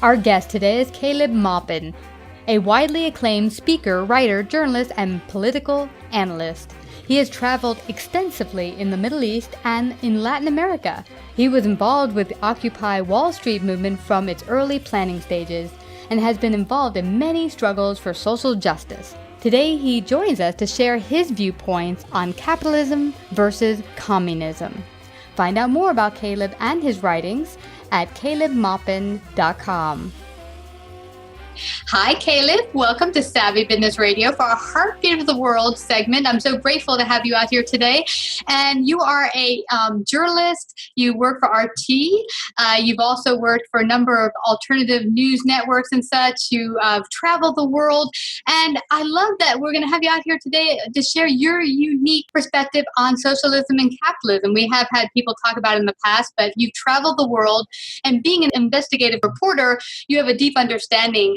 Our guest today is Caleb Maupin, a widely acclaimed speaker, writer, journalist, and political analyst. He has traveled extensively in the Middle East and in Latin America. He was involved with the Occupy Wall Street movement from its early planning stages and has been involved in many struggles for social justice. Today, he joins us to share his viewpoints on capitalism versus communism. Find out more about Caleb and his writings at calebmaupin.com. Hi, Caleb. Welcome to Savvy Business Radio for our Heartbeat of the World segment. I'm so grateful to have you out here today. And you are a journalist. You work for RT. You've also worked for a number of alternative news networks and such. You travel the world. And I love that we're going to have you out here today to share your unique perspective on socialism and capitalism. We have had people talk about it in the past, but you've traveled the world. And being an investigative reporter, you have a deep understanding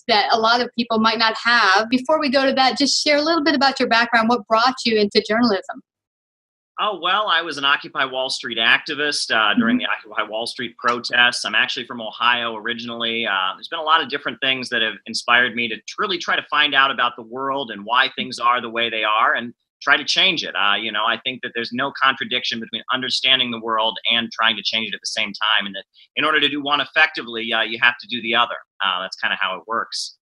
that a lot of people might not have. Before we go to that, just share a little bit about your background. What brought you into journalism? Oh, well, I was an Occupy Wall Street activist during the Occupy Wall Street protests. I'm actually from Ohio originally. There's been a lot of different things that have inspired me to really try to find out about the world and why things are the way they are and try to change it. I think that there's no contradiction between understanding the world and trying to change it at the same time. And that in order to do one effectively, you have to do the other. That's kind of how it works.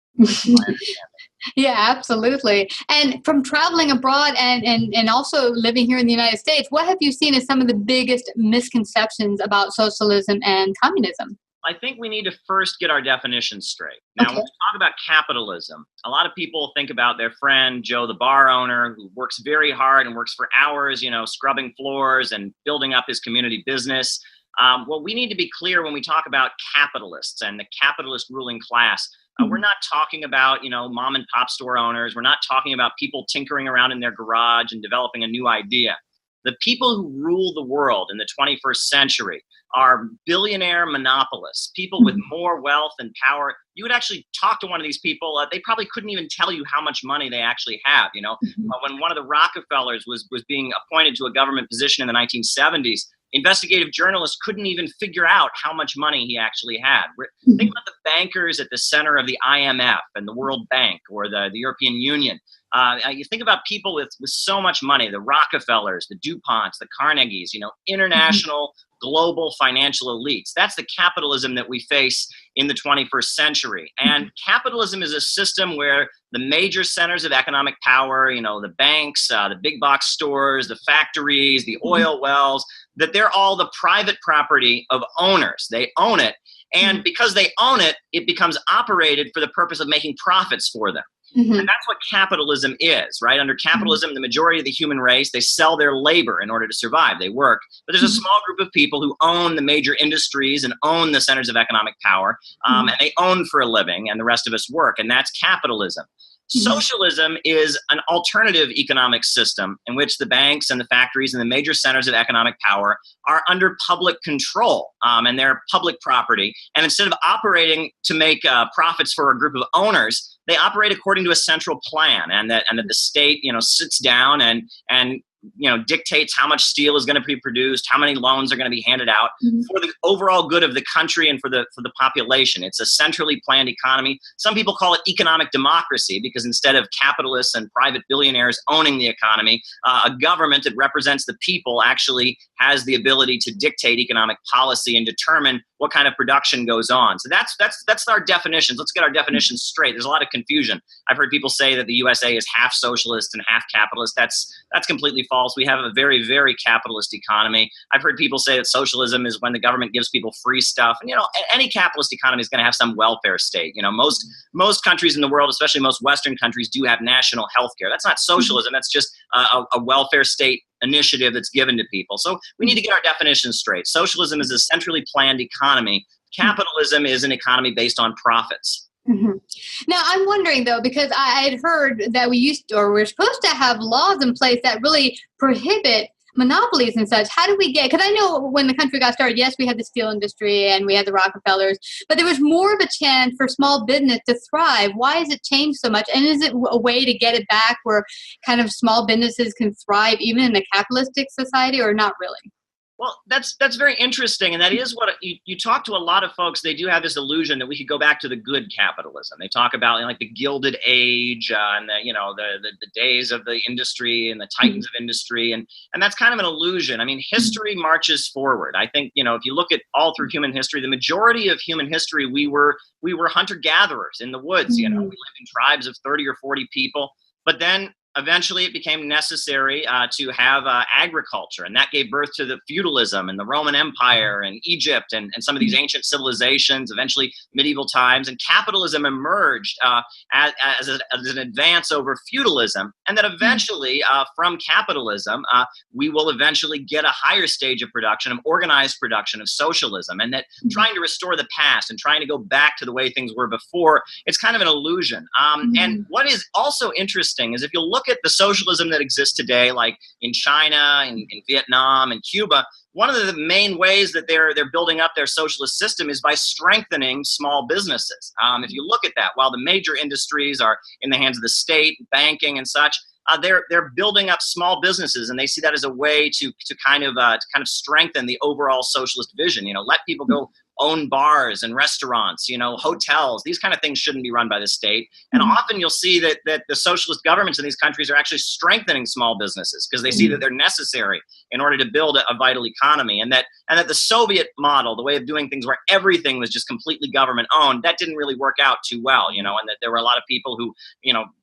Yeah, absolutely. And from traveling abroad and also living here in the United States, what have you seen as some of the biggest misconceptions about socialism and communism? I think we need to first get our definitions straight. Now, when we talk about capitalism, a lot of people think about their friend Joe, the bar owner, who works very hard and works for hours, scrubbing floors and building up his community business. Well, we need to be clear when we talk about capitalists and the capitalist ruling class. We're not talking about, mom and pop store owners. We're not talking about people tinkering around in their garage and developing a new idea. The people who rule the world in the 21st century are billionaire monopolists, people with more wealth and power. You would actually talk to one of these people, they probably couldn't even tell you how much money they actually have. When one of the Rockefellers was being appointed to a government position in the 1970s, investigative journalists couldn't even figure out how much money he actually had. Think about the bankers at the center of the IMF and the World Bank or the European Union. You think about people with so much money, the Rockefellers, the DuPonts, the Carnegies, international, global financial elites. That's the capitalism that we face in the 21st century. And capitalism is a system where the major centers of economic power, the banks, the big box stores, the factories, the oil wells, that they're all the private property of owners. They own it. And because they own it, it becomes operated for the purpose of making profits for them. And that's what capitalism is, right? Under capitalism, the majority of the human race, they sell their labor in order to survive. They work. But there's a small group of people who own the major industries and own the centers of economic power, and they own for a living, and the rest of us work. And that's capitalism. Socialism is an alternative economic system in which the banks and the factories and the major centers of economic power are under public control, and they're public property. And instead of operating to make profits for a group of owners, they operate according to a central plan, and that the state, sits down and dictates how much steel is going to be produced, how many loans are going to be handed out for the overall good of the country and for the population. It's a centrally planned economy. Some people call it economic democracy because instead of capitalists and private billionaires owning the economy, a government that represents the people actually has the ability to dictate economic policy and determine what kind of production goes on. So that's our definitions. Let's get our definitions straight. There's a lot of confusion. I've heard people say that the USA is half socialist and half capitalist. That's completely false. We have a very, very capitalist economy. I've heard people say that socialism is when the government gives people free stuff. And any capitalist economy is going to have some welfare state. Most countries in the world, especially most Western countries, do have national health care. That's not socialism. That's just a welfare state initiative that's given to people. So we need to get our definitions straight. Socialism is a centrally planned economy. Capitalism is an economy based on profits. Now, I'm wondering, though, because I had heard that we're supposed to have laws in place that really prohibit monopolies and such. How do we get, because I know when the country got started, yes, we had the steel industry and we had the Rockefellers, but there was more of a chance for small business to thrive. Why has it changed so much? And is it a way to get it back where kind of small businesses can thrive even in a capitalistic society, or not really? Well, that's very interesting, and that is what you talk to a lot of folks. They do have this illusion that we could go back to the good capitalism. They talk about like the Gilded Age and the days of the industry and the titans of industry, and that's kind of an illusion. I mean, history marches forward. I think if you look at all through human history, the majority of human history, we were hunter gatherers in the woods. We lived in tribes of 30 or 40 people, but then eventually it became necessary to have agriculture, and that gave birth to the feudalism and the Roman Empire and Egypt and some of these ancient civilizations, eventually medieval times, and capitalism emerged as an advance over feudalism, and that eventually from capitalism we will eventually get a higher stage of production, of organized production, of socialism, and that trying to restore the past and trying to go back to the way things were before, it's kind of an illusion. And what is also interesting is if you look at the socialism that exists today, like in China, in Vietnam, and Cuba, one of the main ways that they're building up their socialist system is by strengthening small businesses. If you look at that, while the major industries are in the hands of the state, banking and such, they're building up small businesses, and they see that as a way to kind of strengthen the overall socialist vision. Let people go own bars and restaurants, hotels. These kind of things shouldn't be run by the state. And often you'll see that the socialist governments in these countries are actually strengthening small businesses because they see that they're necessary in order to build a vital economy. And that the Soviet model, the way of doing things where everything was just completely government owned, that didn't really work out too well, and that there were a lot of people who,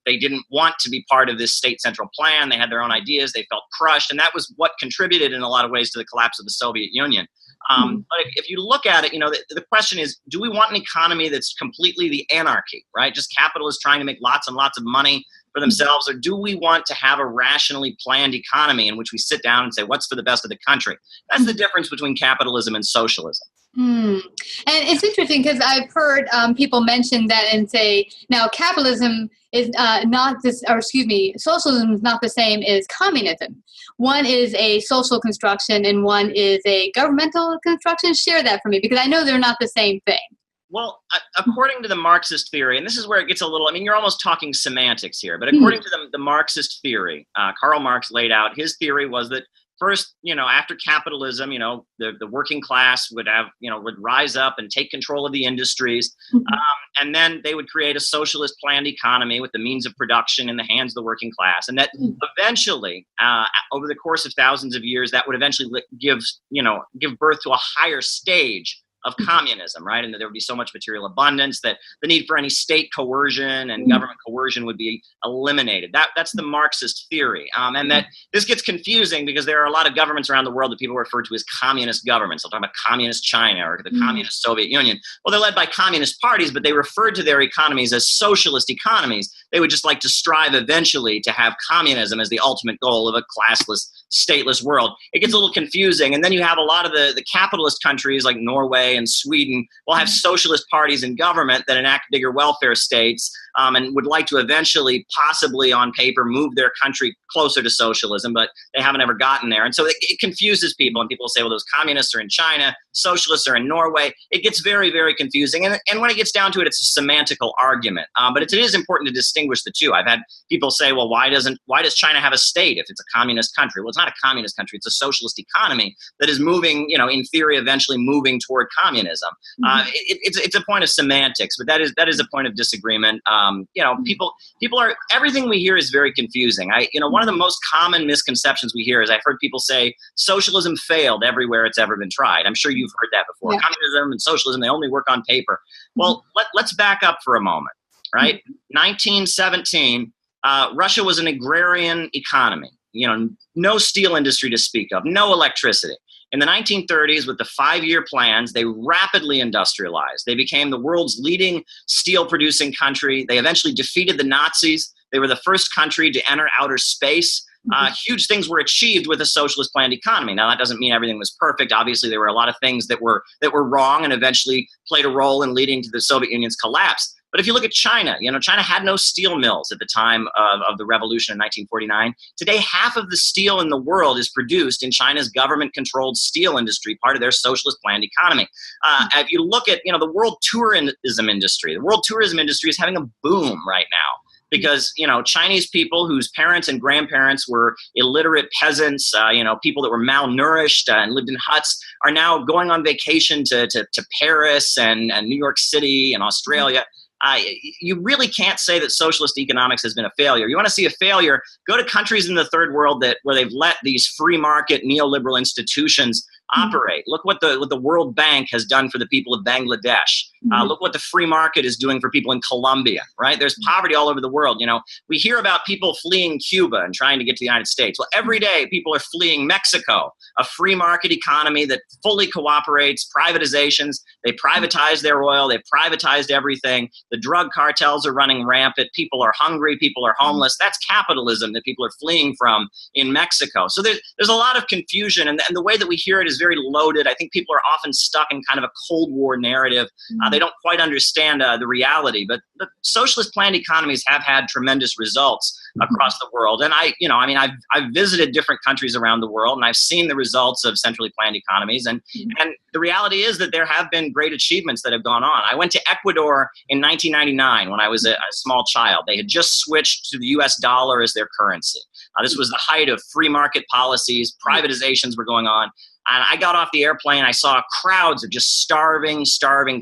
they didn't want to be part of this state central plan. They had their own ideas. They felt crushed. And that was what contributed in a lot of ways to the collapse of the Soviet Union. But if you look at it, the question is, do we want an economy that's completely the anarchy, right? Just capitalists trying to make lots and lots of money for themselves, or do we want to have a rationally planned economy in which we sit down and say, what's for the best of the country? That's the difference between capitalism and socialism. And it's interesting because I've heard people mention that and say, now capitalism is socialism is not the same as communism. One is a social construction and one is a governmental construction. Share that for me, because I know they're not the same thing. Well, according to the Marxist theory, and this is where it gets a little, you're almost talking semantics here, but according to the Marxist theory, Karl Marx laid out, his theory was that first, after capitalism, the working class would rise up and take control of the industries. And then they would create a socialist planned economy with the means of production in the hands of the working class. And that eventually, over the course of thousands of years, that would eventually give birth to a higher stage of communism, right? And that there would be so much material abundance that the need for any state coercion and government coercion would be eliminated. That's the Marxist theory. And that this gets confusing because there are a lot of governments around the world that people refer to as communist governments. They'll talk about communist China or the communist Soviet Union. Well, they're led by communist parties, but they referred to their economies as socialist economies. They would just like to strive eventually to have communism as the ultimate goal of a classless, stateless world. It gets a little confusing. And then you have a lot of the capitalist countries like Norway and Sweden will have socialist parties in government that enact bigger welfare states and would like to eventually, possibly on paper, move their country closer to socialism, but they haven't ever gotten there. And so it confuses people, and people say, well, those communists are in China, socialists are in Norway. It gets very, very confusing. And when it gets down to it, it's a semantical argument. But it is important to distinguish the two. I've had people say, well, why does China have a state if it's a communist country? Well, it's not a communist country. It's a socialist economy that is moving, in theory, eventually moving toward communism. It's a point of semantics, but that is a point of disagreement. People are, everything we hear is very confusing. One of the most common misconceptions we hear is I've heard people say socialism failed everywhere it's ever been tried. I'm sure you've heard that before. Yeah. Communism and socialism, they only work on paper. Well, let's back up for a moment, right? 1917, Russia was an agrarian economy. No steel industry to speak of, no electricity. In the 1930s, with the 5-year plans, they rapidly industrialized. They became the world's leading steel-producing country. They eventually defeated the Nazis. They were the first country to enter outer space. Huge things were achieved with a socialist planned economy. Now, that doesn't mean everything was perfect. Obviously, there were a lot of things that were wrong and eventually played a role in leading to the Soviet Union's collapse. But if you look at China, China had no steel mills at the time of the revolution in 1949. Today, half of the steel in the world is produced in China's government-controlled steel industry, part of their socialist planned economy. If you look at, the world tourism industry is having a boom right now. because, Chinese people whose parents and grandparents were illiterate peasants, people that were malnourished and lived in huts are now going on vacation to Paris and New York City and Australia. You really can't say that socialist economics has been a failure. You want to see a failure, go to countries in the third world where they've let these free market neoliberal institutions operate. Look what the World Bank has done for the people of Bangladesh. Look what the free market is doing for people in Colombia, right? There's poverty all over the world. We hear about people fleeing Cuba and trying to get to the United States. Well, every day people are fleeing Mexico, a free market economy that fully cooperates, privatizations. They privatize their oil. They've privatized everything. The drug cartels are running rampant. People are hungry. People are homeless. That's capitalism that people are fleeing from in Mexico. So there's a lot of confusion, and the way that we hear it is very loaded. I think people are often stuck in kind of a Cold War narrative. They don't quite understand the reality, but the socialist planned economies have had tremendous results across the world. And I've visited different countries around the world, and I've seen the results of centrally planned economies. And the reality is that there have been great achievements that have gone on. I went to Ecuador in 1999 when I was a small child. They had just switched to the US dollar as their currency. This was the height of free market policies. Privatizations were going on. And I got off the airplane. I saw crowds of just starving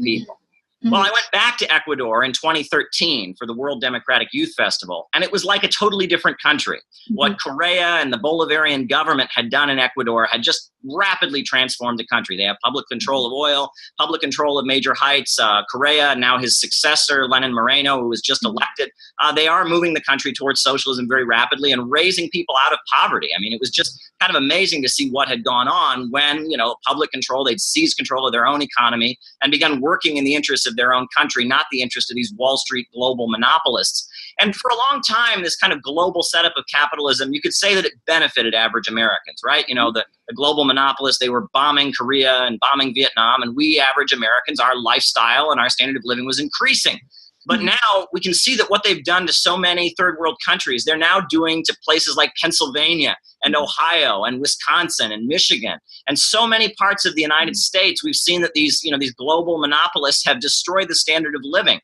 people. Well, I went back to Ecuador in 2013 for the World Democratic Youth Festival, and it was like a totally different country. What Correa and the Bolivarian government had done in Ecuador had just rapidly transformed the country. They have public control of oil, public control of major heights. Correa, now his successor, Lenin Moreno, who was just elected, they are moving the country towards socialism very rapidly and raising people out of poverty. I mean, it was just kind of amazing to see what had gone on when, public control, they'd seized control of their own economy and begun working in the interests of their own country, not the interest of these Wall Street global monopolists. And for a long time, this kind of global setup of capitalism, you could say that it benefited average Americans, right? The global monopolists, they were bombing Korea and bombing Vietnam, and we average Americans, our lifestyle and our standard of living was increasing. But now we can see that what they've done to so many third world countries, they're now doing to places like Pennsylvania and Ohio and Wisconsin and Michigan and so many parts of the United States. We've seen that these global monopolists have destroyed the standard of living.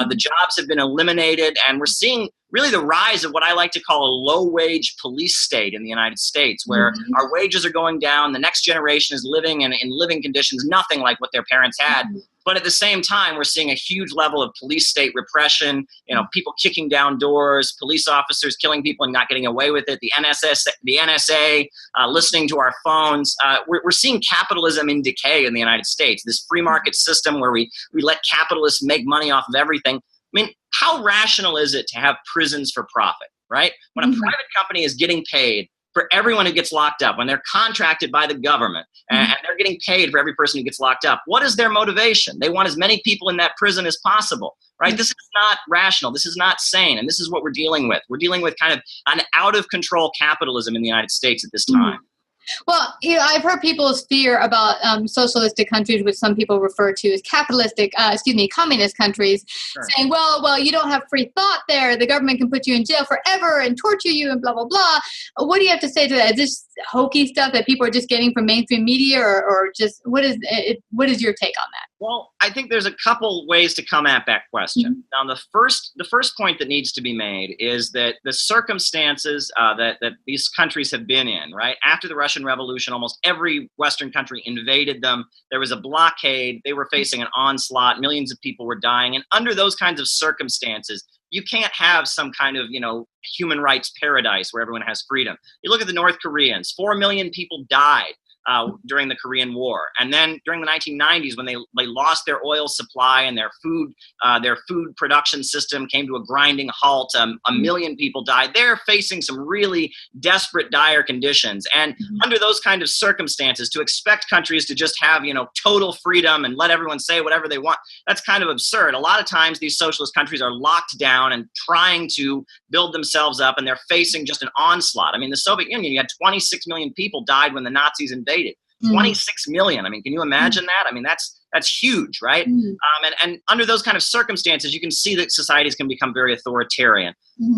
The jobs have been eliminated, and we're seeing really the rise of what I like to call a low-wage police state in the United States, where our wages are going down. The next generation is living in living conditions nothing like what their parents had. But at the same time, we're seeing a huge level of police state repression, people kicking down doors, police officers killing people and not getting away with it, the NSA listening to our phones. We're seeing capitalism in decay in the United States, this free market system where we let capitalists make money off of everything. I mean, how rational is it to have prisons for profit, right? When a private company is getting paid for everyone who gets locked up, when they're contracted by the government and they're getting paid for every person who gets locked up, what is their motivation? They want as many people in that prison as possible, right? This is not rational. This is not sane. And this is what we're dealing with. We're dealing with kind of an out of control capitalism in the United States at this time. Well, I've heard people's fear about socialistic countries, which some people refer to as communist countries, saying, well, you don't have free thought there. The government can put you in jail forever and torture you and blah, blah, blah. What do you have to say to that? Is this hokey stuff that people are just getting from mainstream media, or just what is your take on that? Well, I think there's a couple ways to come at that question. Now, the first point that needs to be made is that the circumstances that these countries have been in, right? After the Russian Revolution, almost every Western country invaded them. There was a blockade. They were facing an onslaught. Millions of people were dying. And under those kinds of circumstances, you can't have some kind of, human rights paradise where everyone has freedom. You look at the North Koreans, 4 million people died during the Korean War. And then during the 1990s, when they lost their oil supply and their food production system came to a grinding halt, a million people died. They're facing some really desperate, dire conditions. And under those kind of circumstances, to expect countries to just have, total freedom and let everyone say whatever they want, that's kind of absurd. A lot of times these socialist countries are locked down and trying to build themselves up, and they're facing just an onslaught. I mean, the Soviet Union, you had 26 million people died when the Nazis invaded. 26 million. I mean, can you imagine that? I mean, that's huge, right? And under those kind of circumstances, you can see that societies can become very authoritarian.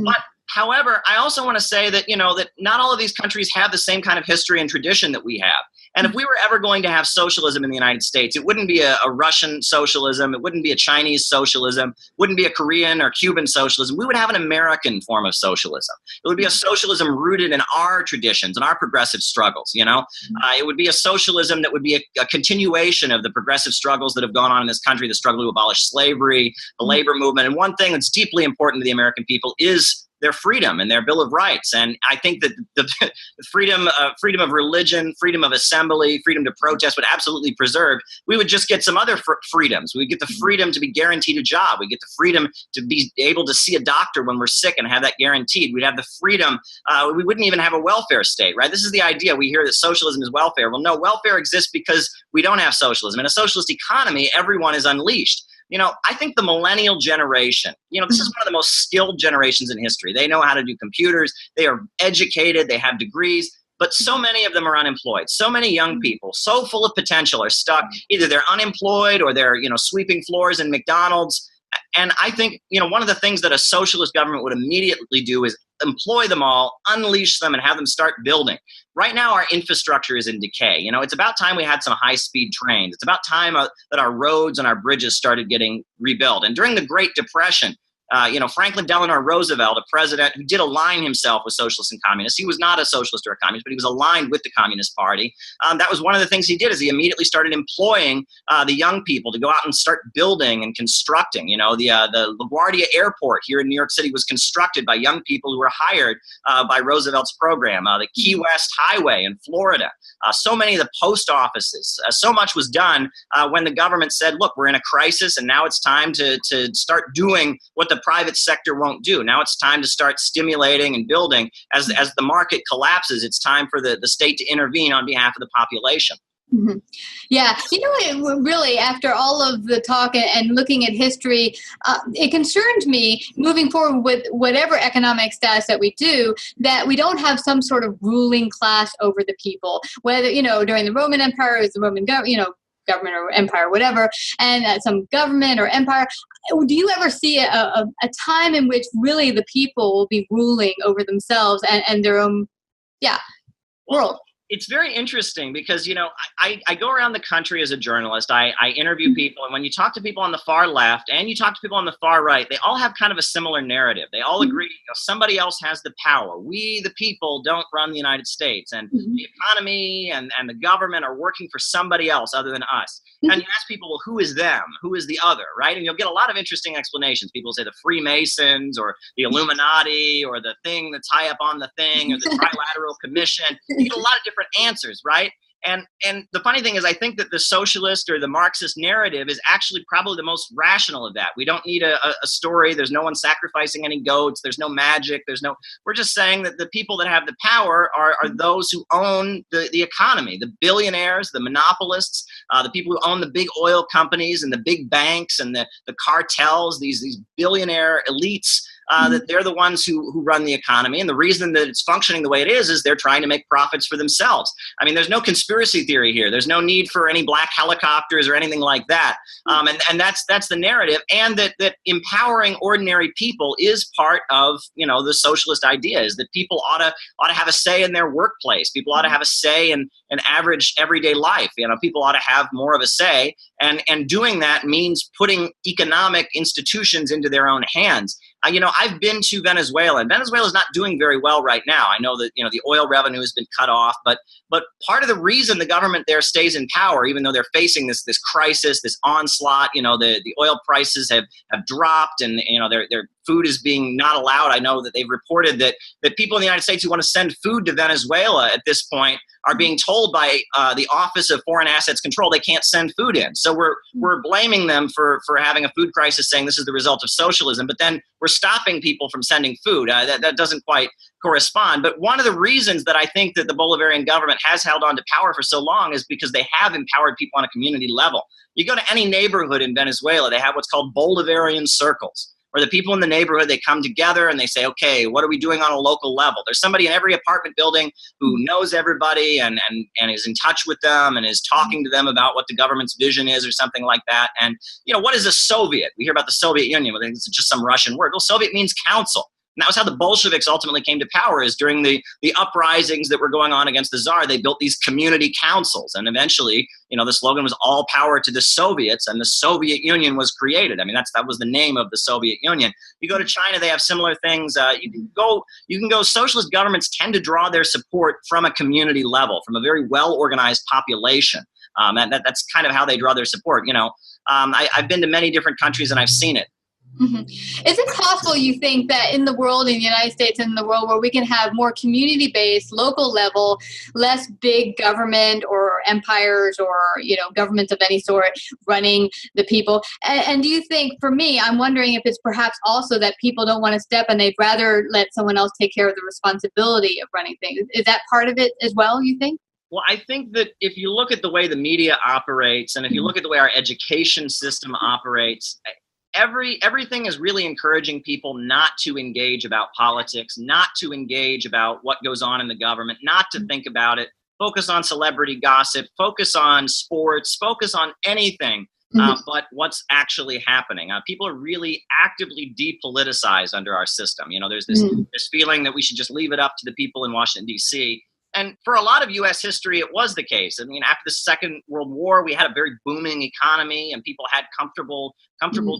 But However, I also want to say that, that not all of these countries have the same kind of history and tradition that we have. And if we were ever going to have socialism in the United States, it wouldn't be a Russian socialism. It wouldn't be a Chinese socialism. It wouldn't be a Korean or Cuban socialism. We would have an American form of socialism. It would be a socialism rooted in our traditions and our progressive struggles, It would be a socialism that would be a continuation of the progressive struggles that have gone on in this country, the struggle to abolish slavery, the labor movement. And one thing that's deeply important to the American people is their freedom and their Bill of Rights. And I think that the freedom of religion, freedom of assembly, freedom to protest would absolutely preserve. We would just get some other freedoms. We get the freedom to be guaranteed a job. We get the freedom to be able to see a doctor when we're sick and have that guaranteed. We'd have the freedom. We wouldn't even have a welfare state, right? This is the idea. We hear that socialism is welfare. Well, no, welfare exists because we don't have socialism. In a socialist economy, everyone is unleashed. I think the millennial generation, this is one of the most skilled generations in history. They know how to do computers. They are educated. They have degrees. But so many of them are unemployed. So many young people, so full of potential, are stuck. Either they're unemployed or they're, sweeping floors in McDonald's. And I think, one of the things that a socialist government would immediately do is employ them all, unleash them, and have them start building. Right now, our infrastructure is in decay. It's about time we had some high-speed trains. It's about time that our roads and our bridges started getting rebuilt. And during the Great Depression, Franklin Delano Roosevelt, a president who did align himself with socialists and communists. He was not a socialist or a communist, but he was aligned with the Communist Party. That was one of the things he did, is he immediately started employing the young people to go out and start building and constructing. The LaGuardia Airport here in New York City was constructed by young people who were hired by Roosevelt's program. The Key West Highway in Florida. So many of the post offices. So much was done when the government said, look, we're in a crisis, and now it's time to start doing what the private sector won't do. Now it's time to start stimulating and building. As the market collapses, it's time for the state to intervene on behalf of the population. Mm-hmm. Yeah. Really, after all of the talk and looking at history, it concerned me moving forward with whatever economic status that we do, that we don't have some sort of ruling class over the people, whether, during the Roman Empire, it was the Roman government or empire, whatever, and some government or empire. Do you ever see a time in which really the people will be ruling over themselves and their own, world? It's very interesting because, I go around the country as a journalist. I interview people, and when you talk to people on the far left and you talk to people on the far right, they all have kind of a similar narrative. They all agree, somebody else has the power. We, the people, don't run the United States, and the economy and the government are working for somebody else other than us. And you ask people, well, who is them? Who is the other, right? And you'll get a lot of interesting explanations. People say the Freemasons or the Illuminati or the thing that's high up on the thing or the Trilateral Commission. You get a lot of different answers, right? And the funny thing is, I think that the socialist or the Marxist narrative is actually probably the most rational of that. We don't need a story. There's no one sacrificing any goats. There's no magic. We're just saying that the people that have the power are those who own the economy, the billionaires, the monopolists, the people who own the big oil companies and the big banks and the cartels, these billionaire elites. That they're the ones who run the economy. And the reason that it's functioning the way it is they're trying to make profits for themselves. I mean, there's no conspiracy theory here. There's no need for any black helicopters or anything like that. And that's the narrative. And that empowering ordinary people is part of, the socialist idea, is that people ought to have a say in their workplace. People ought to have a say in an average everyday life. People ought to have more of a say. And doing that means putting economic institutions into their own hands. I've been to Venezuela, and Venezuela is not doing very well right now. I know that, the oil revenue has been cut off, but part of the reason the government there stays in power, even though they're facing this crisis, this onslaught, the oil prices have dropped, and, their food is being not allowed. I know that they've reported that people in the United States who want to send food to Venezuela at this point are being told by the Office of Foreign Assets Control they can't send food in. So we're blaming them for having a food crisis, saying this is the result of socialism, but then we're stopping people from sending food. That doesn't quite correspond. But one of the reasons that I think that the Bolivarian government has held on to power for so long is because they have empowered people on a community level. You go to any neighborhood in Venezuela, they have what's called Bolivarian circles, where the people in the neighborhood, they come together and they say, okay, what are we doing on a local level? There's somebody in every apartment building who knows everybody and is in touch with them and is talking to them about what the government's vision is or something like that. And, what is a Soviet? We hear about the Soviet Union. We think it's just some Russian word. Well, Soviet means council. And that was how the Bolsheviks ultimately came to power, is during the uprisings that were going on against the Tsar. They built these community councils. And eventually, the slogan was all power to the Soviets, and the Soviet Union was created. I mean, that was the name of the Soviet Union. You go to China, they have similar things. You can go, socialist governments tend to draw their support from a community level, from a very well-organized population. That's kind of how they draw their support. I've been to many different countries and I've seen it. Mm-hmm. Is it possible, you think, that in the world, in the United States and in the world, where we can have more community-based, local level, less big government or empires or, governments of any sort running the people? And do you think, for me, I'm wondering if it's perhaps also that people don't want to step and they'd rather let someone else take care of the responsibility of running things. Is that part of it as well, you think? Well, I think that if you look at the way the media operates, and if you look at the way our education system operates, everything is really encouraging people not to engage about politics, not to engage about what goes on in the government, not to think about it, focus on celebrity gossip, focus on sports, focus on anything but what's actually happening. People are really actively depoliticized under our system. There's this feeling that we should just leave it up to the people in Washington, D.C., and for a lot of U.S. history, it was the case. I mean, after the Second World War, we had a very booming economy, and people had comfortable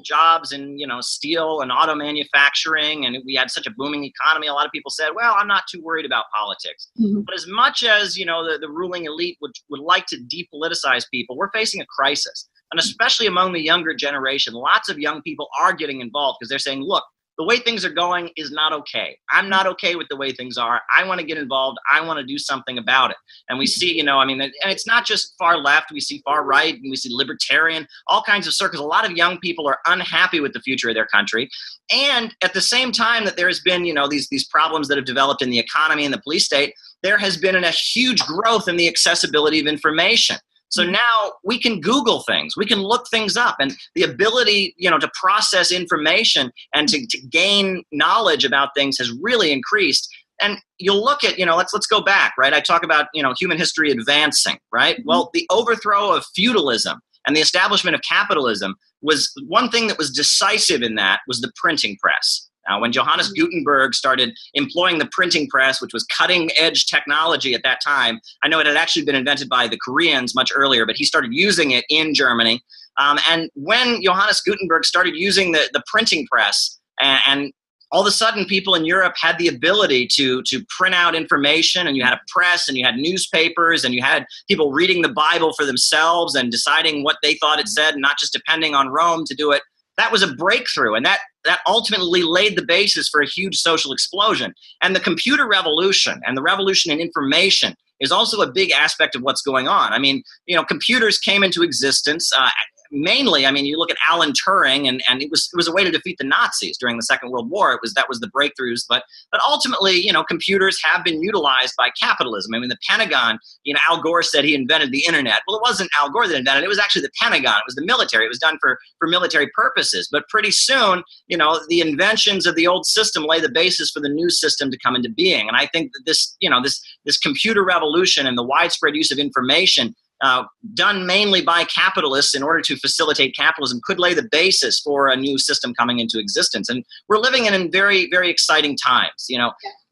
jobs in, steel and auto manufacturing, and we had such a booming economy. A lot of people said, well, I'm not too worried about politics. But as much as, the ruling elite would like to depoliticize people, we're facing a crisis. And especially among the younger generation, lots of young people are getting involved because they're saying, look, the way things are going is not okay. I'm not okay with the way things are. I want to get involved. I want to do something about it. And we see, and it's not just far left. We see far right, and we see libertarian, all kinds of circles. A lot of young people are unhappy with the future of their country. And at the same time that there has been, these problems that have developed in the economy and the police state, there has been a huge growth in the accessibility of information. So now we can Google things, we can look things up, and the ability, to process information and to gain knowledge about things has really increased. And you'll look at, let's go back, right? I talk about, human history advancing, right? Well, the overthrow of feudalism and the establishment of capitalism was one thing that was decisive in that was the printing press. When Johannes Gutenberg started employing the printing press, which was cutting-edge technology at that time, I know it had actually been invented by the Koreans much earlier, but he started using it in Germany. And when Johannes Gutenberg started using the printing press, and all of a sudden people in Europe had the ability to print out information, and you had a press, and you had newspapers, and you had people reading the Bible for themselves and deciding what they thought it said, and not just depending on Rome to do it. That was a breakthrough, and that ultimately laid the basis for a huge social explosion. And the computer revolution and the revolution in information is also a big aspect of what's going on. I mean, computers came into existence mainly. I mean, you look at Alan Turing, and it was a way to defeat the Nazis during the Second World War. That was the breakthroughs, but ultimately, computers have been utilized by capitalism. I mean, the Pentagon, Al Gore said he invented the internet. Well, it wasn't Al Gore that invented it. It was actually the Pentagon. It was the military. It was done for military purposes. But pretty soon, the inventions of the old system lay the basis for the new system to come into being. And I think that this computer revolution and the widespread use of information done mainly by capitalists in order to facilitate capitalism could lay the basis for a new system coming into existence. And we're living in very, very exciting times.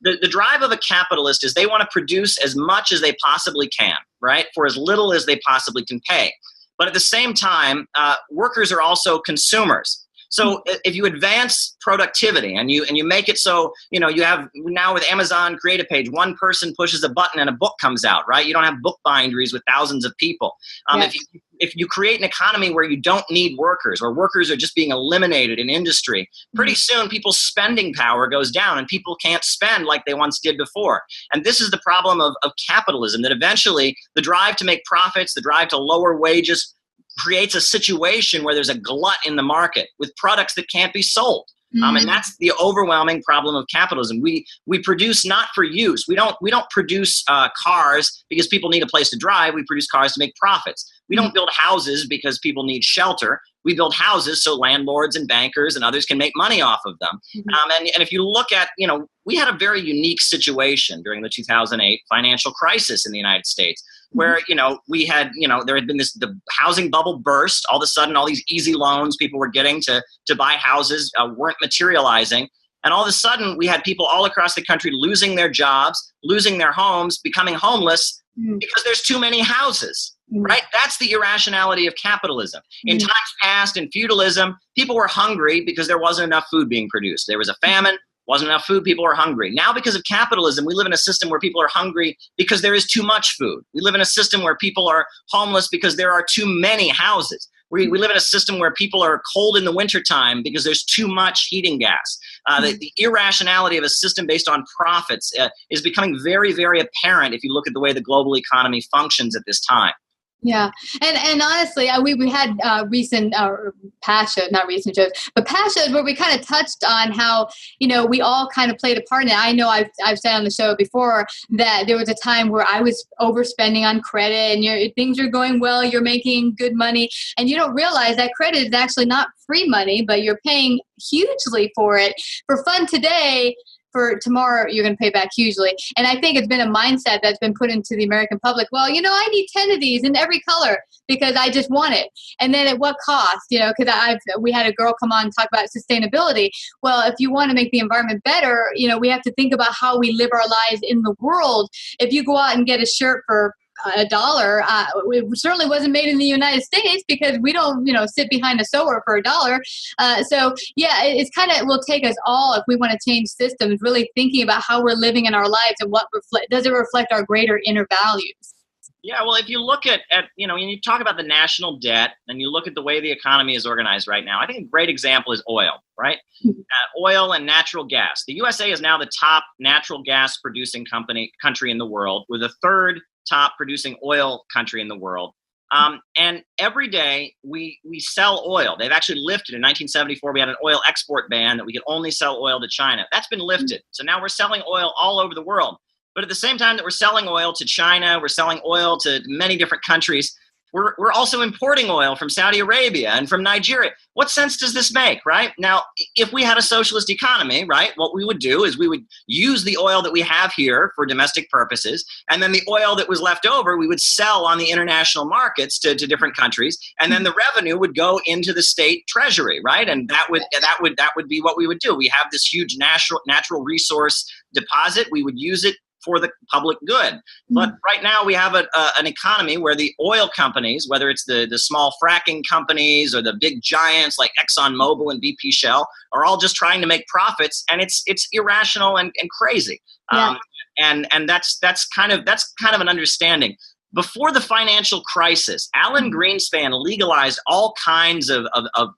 The drive of a capitalist is they want to produce as much as they possibly can, right, for as little as they possibly can pay. But at the same time, workers are also consumers. So if you advance productivity and you make it so, you have now with Amazon Create a Page, one person pushes a button and a book comes out, right? You don't have book binderies with thousands of people. Yes. If you create an economy where you don't need workers, or workers are just being eliminated in industry, pretty soon people's spending power goes down and people can't spend like they once did before. And this is the problem of capitalism, that eventually the drive to make profits, the drive to lower wages, creates a situation where there's a glut in the market with products that can't be sold. And that's the overwhelming problem of capitalism. We produce not for use. We don't produce cars because people need a place to drive. We produce cars to make profits. We don't build houses because people need shelter. We build houses so landlords and bankers and others can make money off of them. And if you look at, we had a very unique situation during the 2008 financial crisis in the United States, where, we had, there had been the housing bubble burst. All of a sudden, all these easy loans people were getting to buy houses weren't materializing. And all of a sudden, we had people all across the country losing their jobs, losing their homes, becoming homeless because there's too many houses. Right? That's the irrationality of capitalism. In times past, in feudalism, people were hungry because there wasn't enough food being produced. There was a famine, wasn't enough food, people were hungry. Now, because of capitalism, we live in a system where people are hungry because there is too much food. We live in a system where people are homeless because there are too many houses. We live in a system where people are cold in the wintertime because there's too much heating gas. The irrationality of a system based on profits is becoming very, very apparent if you look at the way the global economy functions at this time. Yeah. And honestly, we had recent past shows, not recent shows, but past shows where we kind of touched on how, we all kind of played a part in it. I know I've said on the show before that there was a time where I was overspending on credit and things are going well, you're making good money, and you don't realize that credit is actually not free money, but you're paying hugely for it. For fun today, for tomorrow, you're going to pay back hugely. And I think it's been a mindset that's been put into the American public. Well, I need 10 of these in every color because I just want it. And then at what cost? Because we had a girl come on and talk about sustainability. Well, if you want to make the environment better, we have to think about how we live our lives in the world. If you go out and get a shirt for $1, it certainly wasn't made in the United States because we don't, sit behind a sewer for $1. So yeah, it's kind of will take us all, if we want to change systems, really thinking about how we're living in our lives and what does it reflect our greater inner values. Yeah, well, if you look at when you talk about the national debt and you look at the way the economy is organized right now, I think a great example is oil, right? Oil and natural gas. The USA is now the top natural gas producing country in the world, with a third top producing oil country in the world. And every day we sell oil. They've actually lifted. In 1974, we had an oil export ban that we could only sell oil to China. That's been lifted. So now we're selling oil all over the world. But at the same time that we're selling oil to China, we're selling oil to many different countries, we're also importing oil from Saudi Arabia and from Nigeria. What sense does this make, right? Now, if we had a socialist economy, right, what we would do is we would use the oil that we have here for domestic purposes, and then the oil that was left over, we would sell on the international markets to different countries, and then the revenue would go into the state treasury, right? And that would be what we would do. We have this huge natural resource deposit. We would use it for the public good. But right now we have an economy where the oil companies, whether it's the small fracking companies or the big giants like ExxonMobil and BP Shell, are all just trying to make profits, and it's irrational and crazy. Yeah. And that's kind of an understanding. Before the financial crisis, Alan Greenspan legalized all kinds of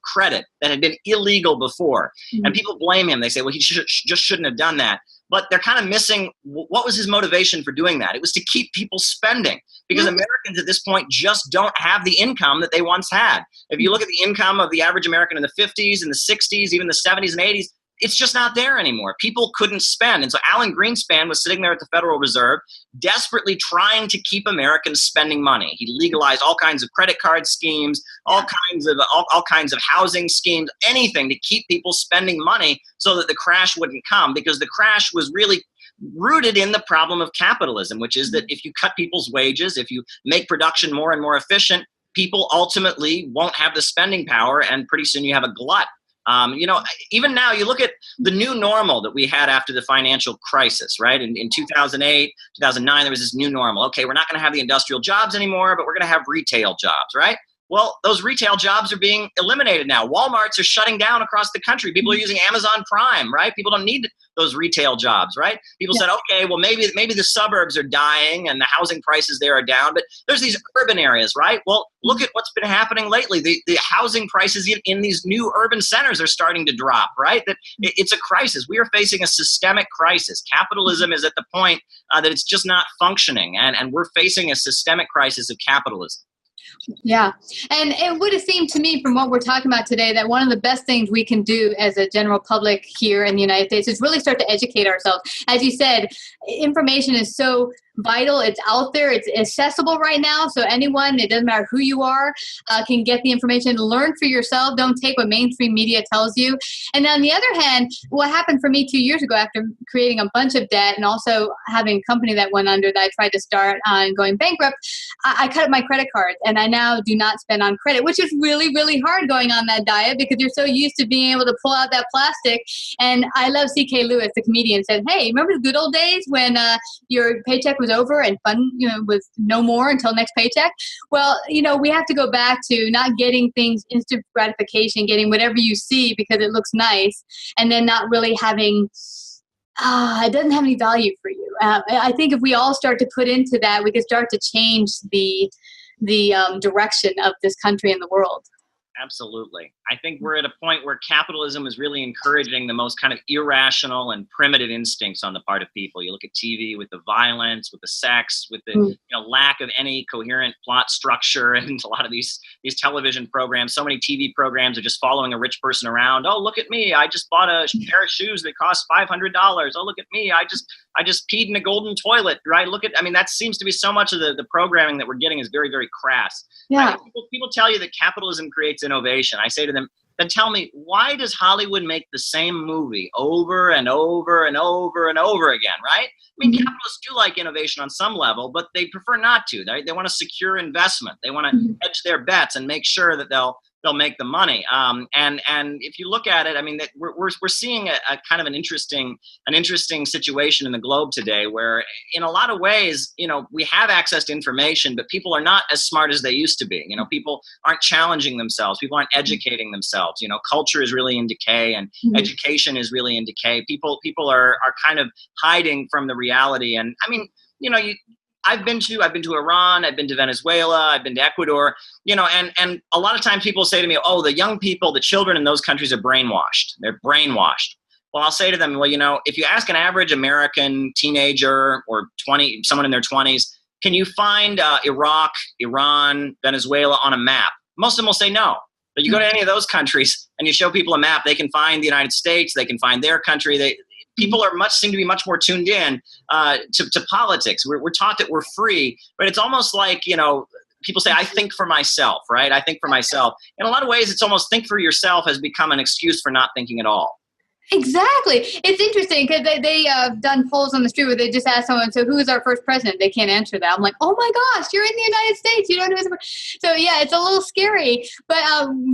credit that had been illegal before. And people blame him. They say, well, he just shouldn't have done that. But they're kind of missing what was his motivation for doing that. It was to keep people spending, because Americans at this point just don't have the income that they once had. If you look at the income of the average American in the 50s and the 60s, even the 70s and 80s, it's just not there anymore. People couldn't spend. And so Alan Greenspan was sitting there at the Federal Reserve, desperately trying to keep Americans spending money. He legalized all kinds of credit card schemes, all kinds of housing schemes, anything to keep people spending money so that the crash wouldn't come, because the crash was really rooted in the problem of capitalism, which is that if you cut people's wages, if you make production more and more efficient, people ultimately won't have the spending power, and pretty soon you have a glut. Even now, you look at the new normal that we had after the financial crisis, right? In 2008, 2009, there was this new normal. Okay, we're not going to have the industrial jobs anymore, but we're going to have retail jobs, right? Well, those retail jobs are being eliminated now. Walmarts are shutting down across the country. People are using Amazon Prime, right? People don't need those retail jobs, right? People said, okay, well, maybe the suburbs are dying and the housing prices there are down, but there's these urban areas, right? Well, look at what's been happening lately. The housing prices in these new urban centers are starting to drop, right? That it's a crisis. We are facing a systemic crisis. Capitalism is at the point that it's just not functioning, and we're facing a systemic crisis of capitalism. Yeah. And it would have seemed to me from what we're talking about today that one of the best things we can do as a general public here in the United States is really start to educate ourselves. As you said, information is so vital. It's out there. It's accessible right now. So anyone, it doesn't matter who you are, can get the information. Learn for yourself. Don't take what mainstream media tells you. And on the other hand, what happened for me 2 years ago after creating a bunch of debt and also having a company that went under that I tried to start and going bankrupt, I cut up my credit cards, and I now do not spend on credit, which is really, really hard going on that diet because you're so used to being able to pull out that plastic. And I love C.K. Lewis, the comedian, said, hey, remember the good old days when your paycheck was over and fun, was no more until next paycheck? Well, we have to go back to not getting things instant gratification, getting whatever you see because it looks nice, and then not really having it doesn't have any value for you. I think if we all start to put into that, we can start to change the direction of this country and the world. Absolutely. I think we're at a point where capitalism is really encouraging the most kind of irrational and primitive instincts on the part of people. You look at TV with the violence, with the sex, with the lack of any coherent plot structure, and a lot of these television programs. So many TV programs are just following a rich person around. Oh, look at me! I just bought a pair of shoes that cost $500. Oh, look at me! I just peed in a golden toilet. Right? That seems to be so much of the programming that we're getting is very, very crass. Yeah. People tell you that capitalism creates innovation. I say to them, then tell me, why does Hollywood make the same movie over and over and over and over again, right? Capitalists do like innovation on some level, but they prefer not to. They want to secure investment. They want to hedge their bets and make sure that they'll make the money. And if you look at it, that we're seeing a kind of an interesting situation in the globe today, where in a lot of ways, we have access to information, but people are not as smart as they used to be. People aren't challenging themselves. People aren't educating themselves. Culture is really in decay, and education is really in decay. People are kind of hiding from the reality. And I've been to Iran, I've been to Venezuela, I've been to Ecuador, and a lot of times people say to me, oh, the young people, the children in those countries are brainwashed. They're brainwashed. Well, I'll say to them, well, if you ask an average American teenager or someone in their 20s, can you find Iraq, Iran, Venezuela on a map? Most of them will say no. But you go to any of those countries and you show people a map, they can find the United States, they can find their country. People seem to be much more tuned in to politics. We're taught that we're free, but it's almost like, people say, I think for myself, right? I think for myself. In a lot of ways, it's almost think for yourself has become an excuse for not thinking at all. Exactly. It's interesting because they done polls on the street where they just asked someone, so who is our first president? They can't answer that. I'm like, oh my gosh, you're in the United States. You don't know who's the first. So yeah, it's a little scary. But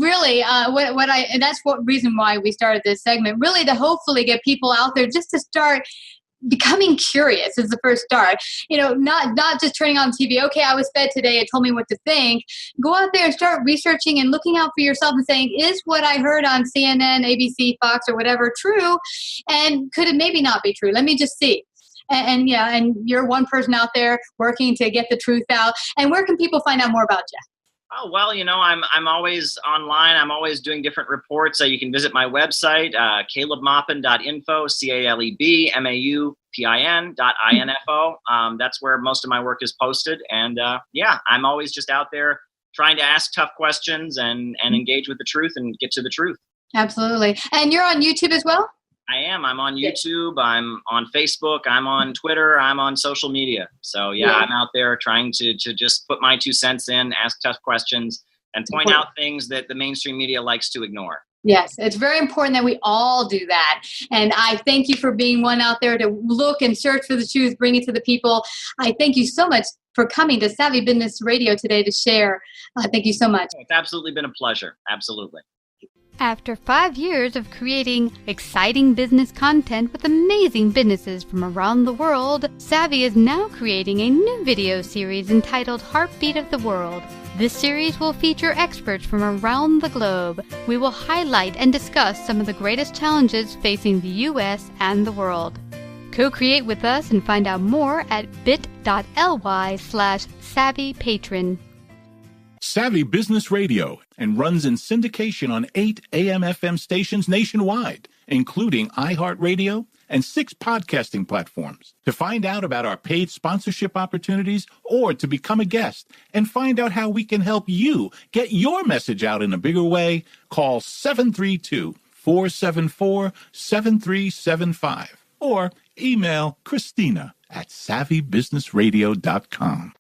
really, and that's what reason why we started this segment, really to hopefully get people out there just to start becoming curious is the first start. Not just turning on TV. Okay, I was fed today. It told me what to think. Go out there and start researching and looking out for yourself and saying, is what I heard on CNN, ABC, Fox, or whatever true? And could it maybe not be true? Let me just see. And you're one person out there working to get the truth out. And where can people find out more about you? Oh, well, I'm always online. I'm always doing different reports. You can visit my website, calebmaupin.info, CALEBMAUPIN.info. That's where most of my work is posted. And I'm always just out there trying to ask tough questions and engage with the truth and get to the truth. Absolutely. And you're on YouTube as well? I am. I'm on YouTube. I'm on Facebook. I'm on Twitter. I'm on social media. So I'm out there trying to just put my 2 cents in, ask tough questions, and point out things that the mainstream media likes to ignore. Yes, it's very important that we all do that. And I thank you for being one out there to look and search for the truth, bring it to the people. I thank you so much for coming to Savvy Business Radio today to share. Thank you so much. It's absolutely been a pleasure. Absolutely. After 5 years of creating exciting business content with amazing businesses from around the world, Savvy is now creating a new video series entitled Heartbeat of the World. This series will feature experts from around the globe. We will highlight and discuss some of the greatest challenges facing the U.S. and the world. Co-create with us and find out more at bit.ly/SavvyPatron. Savvy Business Radio and runs in syndication on 8 AM/FM stations nationwide, including iHeartRadio and 6 podcasting platforms. To find out about our paid sponsorship opportunities or to become a guest and find out how we can help you get your message out in a bigger way, call 732-474-7375 or email Christina at savvybusinessradio.com.